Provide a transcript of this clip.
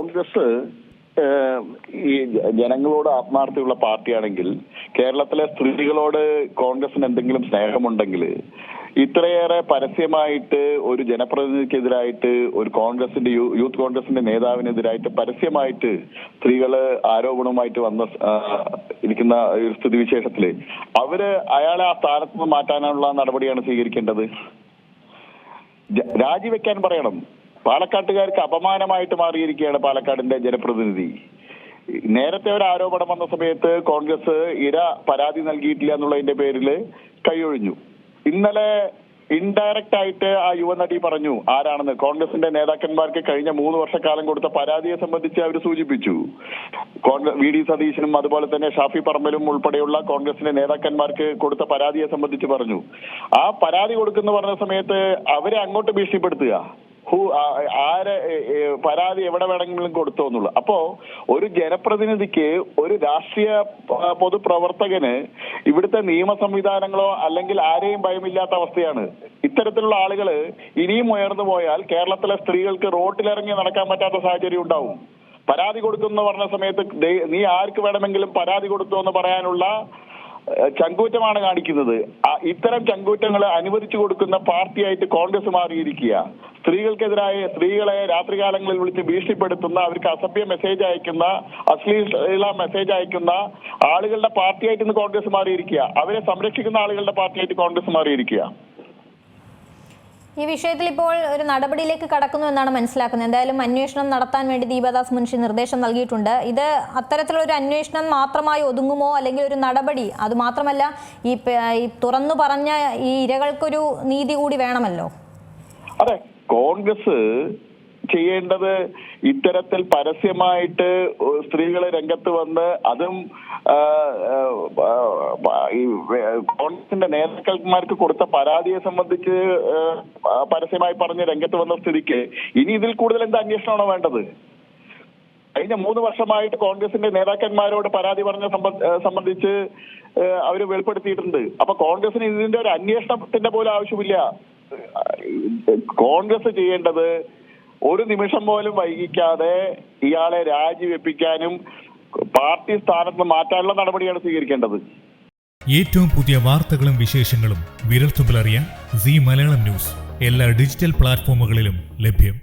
കോൺഗ്രസ് ഈ ജനങ്ങളോട് ആത്മാർത്ഥതയുള്ള പാർട്ടിയാണെങ്കിൽ കേരളത്തിലെ സ്ത്രീകളോട് കോൺഗ്രസിന് എന്തെങ്കിലും സ്നേഹമുണ്ടെങ്കിൽ ഇത്രയേറെ പരസ്യമായിട്ട് ഒരു ജനപ്രതിനിധിക്കെതിരായിട്ട് ഒരു കോൺഗ്രസിന്റെ യൂത്ത് കോൺഗ്രസിന്റെ നേതാവിനെതിരായിട്ട് പരസ്യമായിട്ട് സ്ത്രീകള് ആരോപണവുമായിട്ട് ഇരിക്കുന്ന ഒരു സ്ഥിതിവിശേഷത്തില് അയാളെ ആ സ്ഥാനത്ത് നിന്ന് മാറ്റാനുള്ള നടപടിയാണ് സ്വീകരിക്കേണ്ടത്. രാജിവെക്കാൻ പറയണം. പാലക്കാട്ടുകാർക്ക് അപമാനമായിട്ട് മാറിയിരിക്കുകയാണ് പാലക്കാടിന്റെ ജനപ്രതിനിധി. നേരത്തെ ഒരു ആരോപണം വന്ന സമയത്ത് കോൺഗ്രസ് പരാതി നൽകിയിട്ടില്ല എന്നുള്ളതിന്റെ പേരിൽ കൈയൊഴിഞ്ഞു. ഇന്നലെ ഇൻഡയറക്റ്റ് ആയിട്ട് ആ യുവനടി പറഞ്ഞു ആരാണെന്ന്. കോൺഗ്രസിന്റെ നേതാക്കന്മാർക്ക് കഴിഞ്ഞ 3 വർഷക്കാലം കൊടുത്ത പരാതിയെ സംബന്ധിച്ച് അവർ സൂചിപ്പിച്ചു. വി.ഡി. സതീശനും അതുപോലെ തന്നെ ഷാഫി പറമ്പലും ഉൾപ്പെടെയുള്ള കോൺഗ്രസിന്റെ നേതാക്കന്മാർക്ക് കൊടുത്ത പരാതിയെ സംബന്ധിച്ച് പറഞ്ഞു. ആ പരാതി കൊടുക്കുന്ന പറഞ്ഞ സമയത്ത് അവരെ അങ്ങോട്ട് ഭീഷണിപ്പെടുത്തുക, പരാതി എവിടെ വേണമെങ്കിലും കൊടുത്തോ എന്നുള്ളത്. അപ്പോ ഒരു ജനപ്രതിനിധിക്ക്, ഒരു രാഷ്ട്രീയ പൊതുപ്രവർത്തകന് ഇവിടുത്തെ നിയമ സംവിധാനങ്ങളോ അല്ലെങ്കിൽ ആരെയും ഭയമില്ലാത്ത അവസ്ഥയാണ്. ഇത്തരത്തിലുള്ള ആളുകള് ഇനിയും ഉയർന്നു പോയാൽ കേരളത്തിലെ സ്ത്രീകൾക്ക് റോട്ടിലിറങ്ങി നടക്കാൻ പറ്റാത്ത സാഹചര്യം ഉണ്ടാവും. പരാതി കൊടുക്കുന്നു പറഞ്ഞ സമയത്ത് നീ ആർക്ക് വേണമെങ്കിലും പരാതി കൊടുത്തു എന്ന് പറയാനുള്ള ചങ്കൂറ്റമാണ് കാണിക്കുന്നത്. ഇത്തരം ചങ്കൂറ്റങ്ങൾ അനുവദിച്ചു കൊടുക്കുന്ന പാർട്ടിയായിട്ട് കോൺഗ്രസ് മാറിയിരിക്കുക. സ്ത്രീകളെ രാത്രികാലങ്ങളിൽ വിളിച്ച് ഭീഷണിപ്പെടുത്തുന്ന, അവർക്ക് അസഭ്യ മെസ്സേജ് അയക്കുന്ന, അശ്ലീല മെസ്സേജ് അയക്കുന്ന ആളുകളുടെ പാർട്ടിയായിട്ട് ഇന്ന് കോൺഗ്രസ് മാറിയിരിക്കുക. അവരെ സംരക്ഷിക്കുന്ന ആളുകളുടെ പാർട്ടിയായിട്ട് കോൺഗ്രസ് മാറിയിരിക്കുക. ഈ വിഷയത്തിൽ ഇപ്പോൾ ഒരു നടപടിയിലേക്ക് കടക്കുന്നു എന്നാണ് മനസ്സിലാക്കുന്നത്. എന്തായാലും അന്വേഷണം നടത്താൻ വേണ്ടി ദീപദാസ് മുൻഷി നിർദ്ദേശം നൽകിയിട്ടുണ്ട്. ഇത് അത്തരത്തിലൊരു അന്വേഷണം മാത്രമായി ഒതുങ്ങുമോ, അല്ലെങ്കിൽ ഒരു നടപടി? അത് മാത്രമല്ല, ഈ തുറന്നു പറഞ്ഞ ഈ ഇരകൾക്കൊരു നീതി കൂടി വേണമല്ലോ. അതെ, കോൺഗ്രസ് ചെയ്യേണ്ടത് ഇത്തരത്തിൽ പരസ്യമായിട്ട് സ്ത്രീകളെ രംഗത്ത് വന്ന്, അതും കോൺഗ്രസിന്റെ നേതാക്കന്മാർക്ക് കൊടുത്ത പരാതിയെ സംബന്ധിച്ച് പരസ്യമായി പറഞ്ഞ് രംഗത്ത് വന്ന സ്ഥിതിക്ക് ഇനി ഇതിൽ കൂടുതൽ എന്താ അന്വേഷണമാണോ വേണ്ടത്? കഴിഞ്ഞ 3 വർഷമായിട്ട് കോൺഗ്രസിന്റെ നേതാക്കന്മാരോട് പരാതി പറഞ്ഞ സംബന്ധിച്ച് അവര് വെളിപ്പെടുത്തിയിട്ടുണ്ട്. അപ്പൊ കോൺഗ്രസിന് ഇതിന്റെ ഒരു അന്വേഷണത്തിന്റെ പോലും ആവശ്യമില്ല. കോൺഗ്രസ് ചെയ്യേണ്ടത് ഒരു നിമിഷം പോലും വൈകിക്കാതെ ഇയാളെ രാജിവെപ്പിക്കാനും പാർട്ടി സ്ഥാനത്ത് മാറ്റാനുള്ള നടപടിയാണ് സ്വീകരിക്കേണ്ടത്. ഏറ്റവും പുതിയ വാർത്തകളും വിശേഷങ്ങളും വിരൽത്തുമ്പിലറിയാൻ സീ മലയാളം ന്യൂസ് എല്ലാ ഡിജിറ്റൽ പ്ലാറ്റ്ഫോമുകളിലും ലഭ്യം.